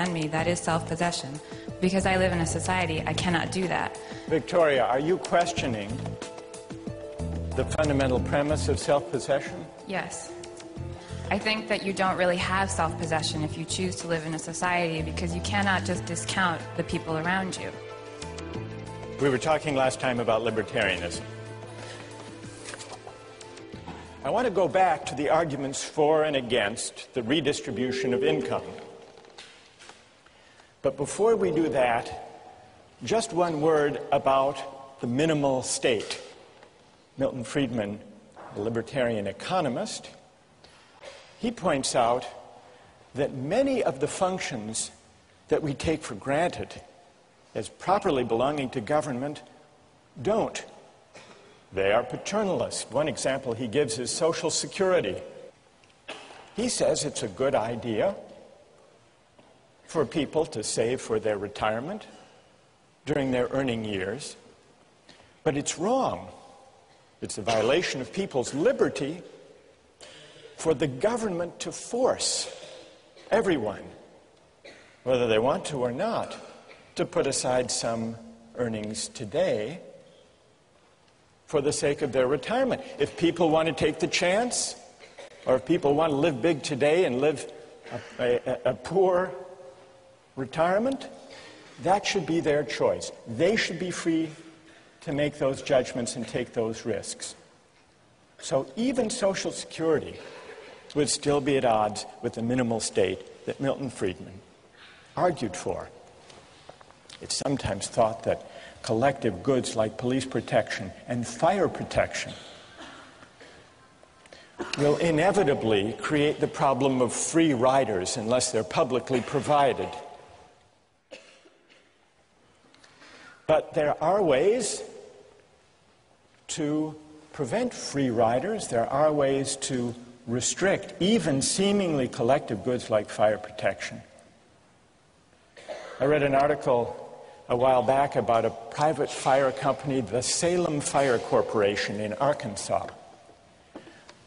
me, that is self-possession. Because I live in a society, I cannot do that. Victoria, are you questioning the fundamental premise of self-possession? Yes. I think that you don't really have self-possession if you choose to live in a society, because you cannot just discount the people around you. We were talking last time about libertarianism. I want to go back to the arguments for and against the redistribution of income. But before we do that, just one word about the minimal state. Milton Friedman, a libertarian economist, he points out that many of the functions that we take for granted as properly belonging to government don't. They are paternalist. One example he gives is Social Security. He says it's a good idea for people to save for their retirement during their earning years, but it's wrong. It's a violation of people's liberty for the government to force everyone, whether they want to or not, to put aside some earnings today for the sake of their retirement. If people want to take the chance, or if people want to live big today and live a poor retirement, that should be their choice. They should be free to make those judgments and take those risks. So even Social Security would still be at odds with the minimal state that Milton Friedman argued for. It's sometimes thought that collective goods like police protection and fire protection will inevitably create the problem of free riders unless they're publicly provided. But there are ways to prevent free riders. There are ways to restrict even seemingly collective goods like fire protection. I read an article a while back about a private fire company, the Salem Fire Corporation in Arkansas.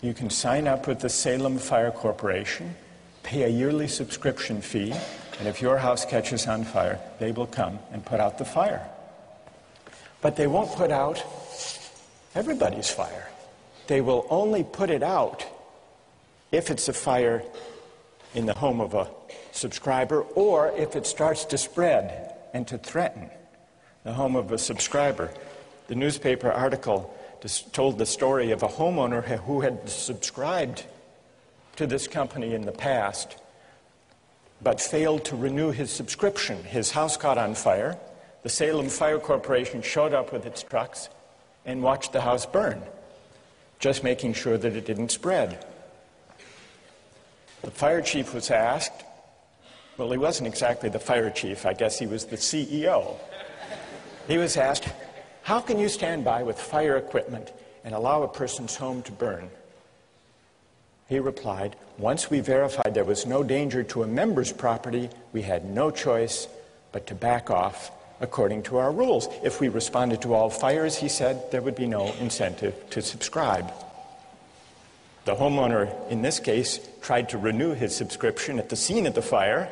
You can sign up with the Salem Fire Corporation, pay a yearly subscription fee, and if your house catches on fire, they will come and put out the fire. But they won't put out everybody's fire. They will only put it out if it's a fire in the home of a subscriber, or if it starts to spread and to threaten the home of a subscriber. The newspaper article told the story of a homeowner who had subscribed to this company in the past, but failed to renew his subscription. His house caught on fire. The Salem Fire Corporation showed up with its trucks and watched the house burn, just making sure that it didn't spread. The fire chief was asked, well, he wasn't exactly the fire chief, I guess he was the CEO. He was asked, how can you stand by with fire equipment and allow a person's home to burn? He replied, once we verified there was no danger to a member's property, we had no choice but to back off according to our rules. If we responded to all fires, he said, there would be no incentive to subscribe. The homeowner, in this case, tried to renew his subscription at the scene of the fire,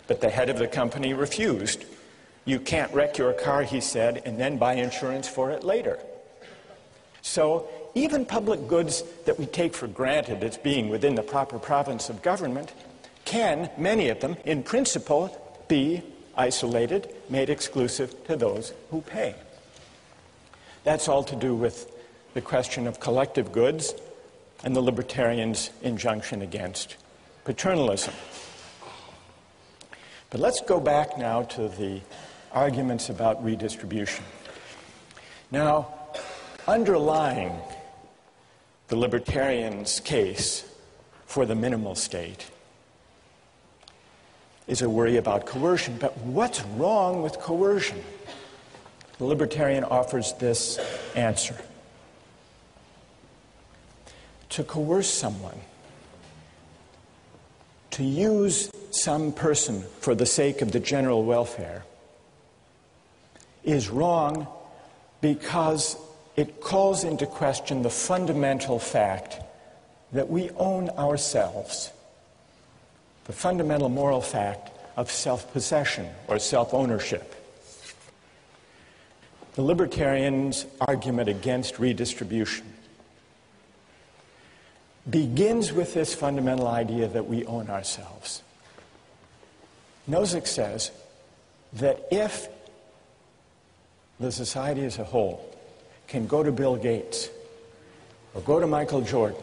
but the head of the company refused. You can't wreck your car, he said, and then buy insurance for it later. So even public goods that we take for granted as being within the proper province of government can, many of them, in principle, be isolated, made exclusive to those who pay. That's all to do with the question of collective goods and the libertarians' injunction against paternalism. But let's go back now to the arguments about redistribution. Now, underlying the libertarians' case for the minimal state is a worry about coercion. But what's wrong with coercion? The libertarian offers this answer. To coerce someone, to use some person for the sake of the general welfare, is wrong because it calls into question the fundamental fact that we own ourselves. the fundamental moral fact of self-possession or self-ownership. The libertarians' argument against redistribution begins with this fundamental idea that we own ourselves. Nozick says that if the society as a whole can go to Bill Gates or go to Michael Jordan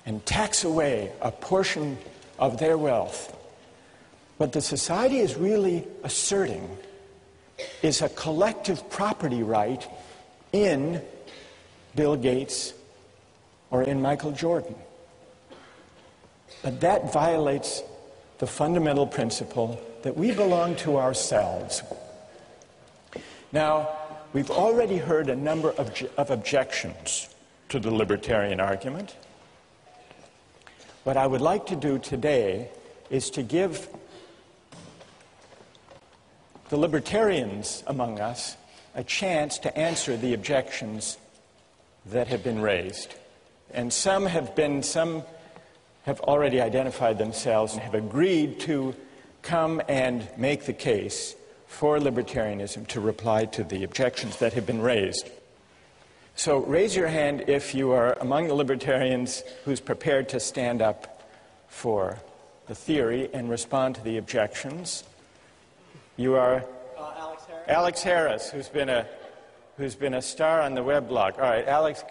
and tax away a portion of their wealth, what the society is really asserting is a collective property right in Bill Gates or in Michael Jordan. But that violates the fundamental principle that we belong to ourselves. Now, we've already heard a number of objections to the libertarian argument. What I would like to do today is to give the libertarians among us a chance to answer the objections that have been raised. And some have already identified themselves and have agreed to come and make the case for libertarianism to reply to the objections that have been raised. So raise your hand if you are among the libertarians who's prepared to stand up for the theory and respond to the objections. You are Alex Harris, who's been a star on the weblog. All right, Alex,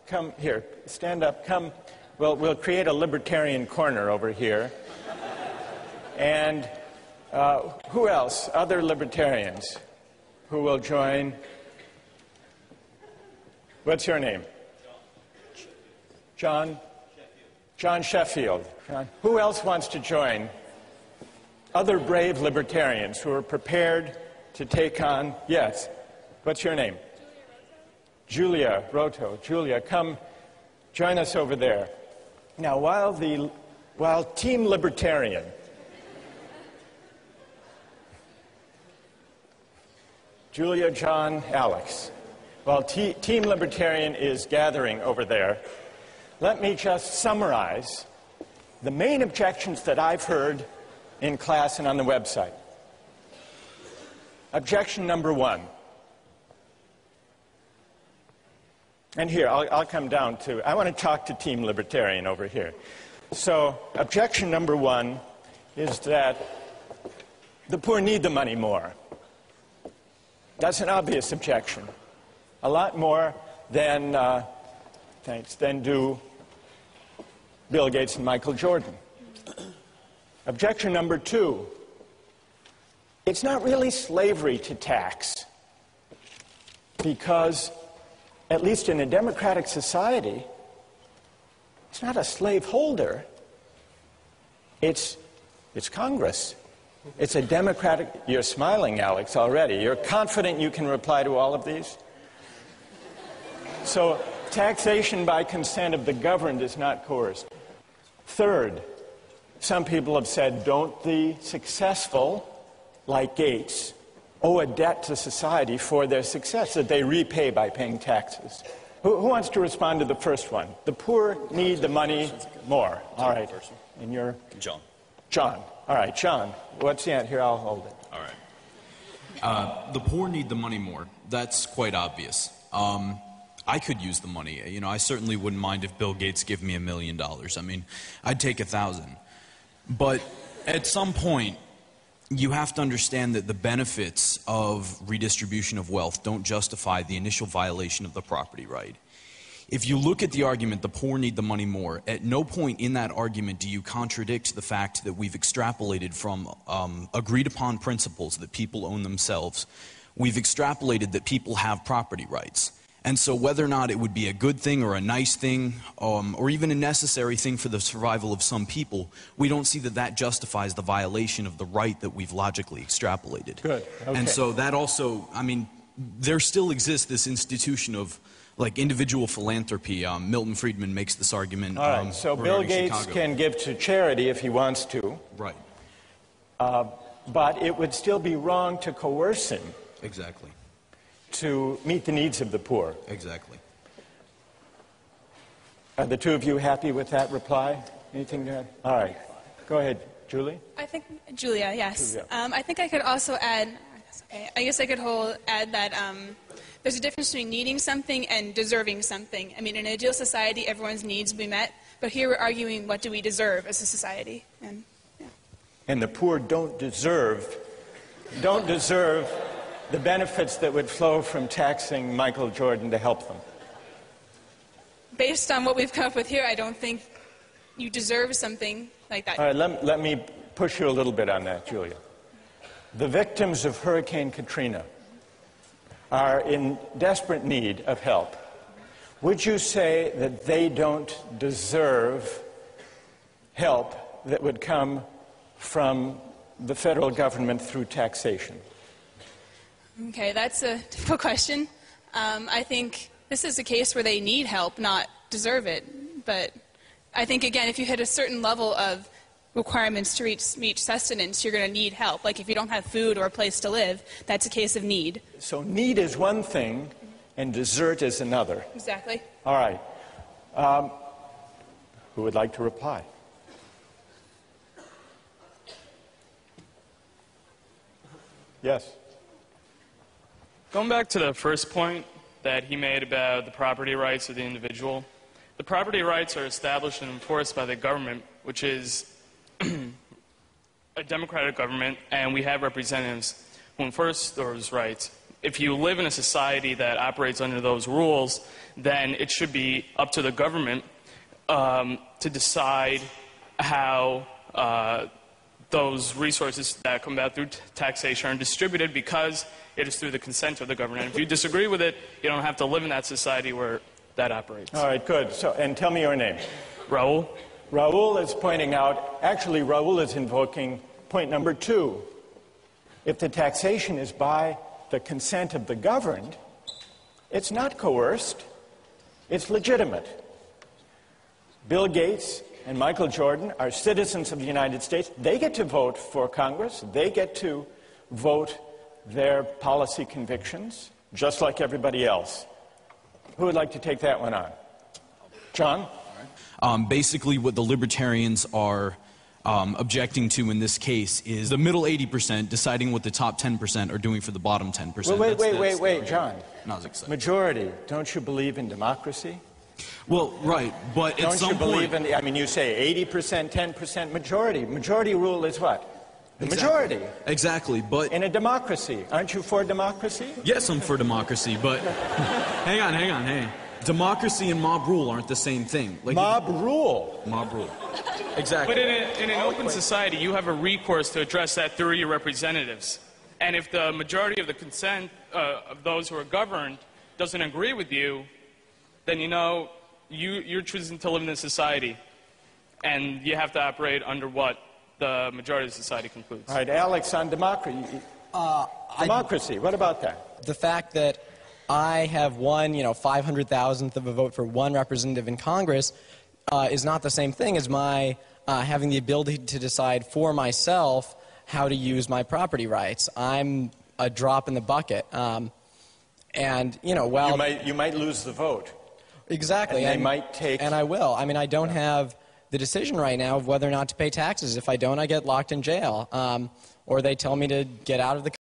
come here, stand up, come. We'll create a libertarian corner over here. And who else? Other libertarians who will join? What's your name? John? John Sheffield. John. Who else wants to join? Other brave libertarians who are prepared to take on, yes. What's your name? Julia Roto. Julia, come join us over there. Now, while Team Libertarian Julia, John, Alex, while Team Libertarian is gathering over there, let me just summarize the main objections that I've heard in class and on the website. Objection number one. And here, I'll come down to, I want to talk to Team Libertarian over here. So, objection number one is that the poor need the money more. That's an obvious objection. A lot more than do Bill Gates and Michael Jordan. Objection number two. It's not really slavery to tax, because, at least in a democratic society, it's not a slaveholder. It's Congress. It's a democratic... You're smiling, Alex, already. You're confident you can reply to all of these? So, taxation by consent of the governed is not coerced. Third, some people have said, don't the successful, like Gates, owe a debt to society for their success that they repay by paying taxes? Who wants to respond to the first one? The poor need the money more. All right. And you're? John. John. All right, John. What's the answer? Here, I'll hold it. All right. The poor need the money more. That's quite obvious. I could use the money. You know, I certainly wouldn't mind if Bill Gates gave me $1 million. I mean, I'd take 1,000. But at some point, you have to understand that the benefits of redistribution of wealth don't justify the initial violation of the property right. If you look at the argument, the poor need the money more, at no point in that argument do you contradict the fact that we've extrapolated from agreed upon principles that people own themselves. We've extrapolated that people have property rights. And so whether or not it would be a good thing or a nice thing, or even a necessary thing for the survival of some people, we don't see that that justifies the violation of the right that we've logically extrapolated. Good. Okay. And so that also, I mean, there still exists this institution of, like, individual philanthropy. Milton Friedman makes this argument. All right, so Bill Gates Chicago. can give to charity if he wants to. Right. But it would still be wrong to coerce him. Exactly. To meet the needs of the poor. Exactly. Are the two of you happy with that reply? Anything to add? All right. Go ahead, Julie? I think, Julia, yes. Julia. I think I could also add, okay, I guess I could add that there's a difference between needing something and deserving something. I mean, in an ideal society, everyone's needs will be met, but here we're arguing what do we deserve as a society. And, yeah. And the poor don't deserve the benefits that would flow from taxing Michael Jordan to help them. Based on what we've come up with here, I don't think you deserve something like that. All right, let me push you a little bit on that, Julia. The victims of Hurricane Katrina are in desperate need of help. Would you say that they don't deserve help that would come from the federal government through taxation? Okay, that's a difficult question. I think this is a case where they need help, not deserve it. But I think, again, if you hit a certain level of requirements to reach sustenance, you're going to need help. Like if you don't have food or a place to live, that's a case of need. So need is one thing, and desert is another. Exactly. All right. Who would like to reply? Yes. Going back to the first point that he made about the property rights of the individual, the property rights are established and enforced by the government, which is a democratic government, and we have representatives who enforce those rights. If you live in a society that operates under those rules, then it should be up to the government to decide how those resources that come out through taxation are distributed, because it is through the consent of the government. If you disagree with it, you don't have to live in that society where that operates. All right, good. So, and tell me your name. Raul? Raul is pointing out, actually Raul is invoking point number 2. If the taxation is by the consent of the governed, it's not coerced, it's legitimate. Bill Gates and Michael Jordan are citizens of the United States. They get to vote for Congress. They get to vote their policy convictions, just like everybody else. Who would like to take that one on? John? Basically, what the libertarians are objecting to in this case is the middle 80% deciding what the top 10% are doing for the bottom 10%. Wait, John. No, I was excited. Majority. Don't you believe in democracy? Well, right, but at some point... Don't you believe in, I mean, you say 80%, 10% majority. Majority rule is what? The majority. Exactly, but... In a democracy. Aren't you for democracy? Yes, I'm for democracy, but... hang on. Democracy and mob rule aren't the same thing. Like, mob rule? Mob rule. Exactly. But in an open society, you have a recourse to address that through your representatives. And if the majority of the consent of those who are governed doesn't agree with you, then you know you're choosing to live in this society. And you have to operate under what the majority of society concludes. All right, Alex, on democracy. Democracy, what about that? The fact that I have won, 500,000th of a vote for one representative in Congress is not the same thing as my having the ability to decide for myself how to use my property rights. I'm a drop in the bucket. You might lose the vote. Exactly. And they might take... And I will. I mean, I don't have the decision right now of whether or not to pay taxes. If I don't, I get locked in jail. Or they tell me to get out of the